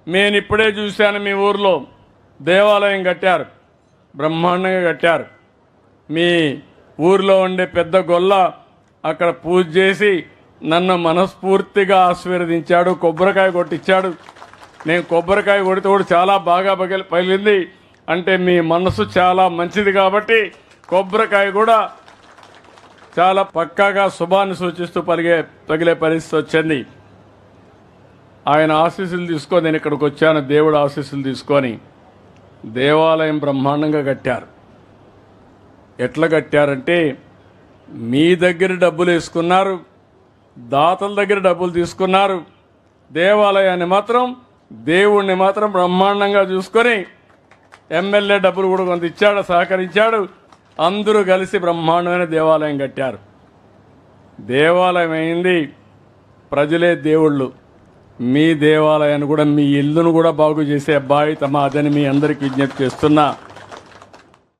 నేను ఇప్పుడే చూశాను, మీ ఊర్లో దేవాలయం కట్టారు, బ్రహ్మాండంగా కట్టారు. మీ ఊర్లో ఉండే పెద్ద గొల్ల అక్కడ పూజ చేసి నన్ను మనస్ఫూర్తిగా ఆశీర్వదించాడు, కొబ్బరికాయ కొట్టించాడు. నేను కొబ్బరికాయ కొడితే కూడా చాలా బాగా పగిలింది. అంటే మీ మనసు చాలా మంచిది కాబట్టి కొబ్బరికాయ కూడా చాలా పక్కాగా శుభాన్ని సూచిస్తూ పగిలే పరిస్థితి వచ్చింది. ఆయన ఆశీస్సులు తీసుకొని నేను ఇక్కడికి వచ్చాను. దేవుడు ఆశీస్సులు తీసుకొని దేవాలయం బ్రహ్మాండంగా కట్టారు. ఎట్లా కట్టారంటే మీ దగ్గర డబ్బులు వేసుకున్నారు, దాతల దగ్గర డబ్బులు తీసుకున్నారు. దేవాలయాన్ని మాత్రం, దేవుణ్ణి మాత్రం బ్రహ్మాండంగా చూసుకొని ఎమ్మెల్యే డబ్బులు కూడా కొంత ఇచ్చాడు, సహకరించాడు. అందరూ కలిసి బ్రహ్మాండమైన దేవాలయం కట్టారు. దేవాలయం అయింది, ప్రజలే దేవుళ్ళు. మీ దేవాలయాన్ని కూడా, మీ ఇల్లును కూడా బాగు చేసే బాధ్యత మాదని మీ అందరికీ విజ్ఞప్తి చేస్తున్నా.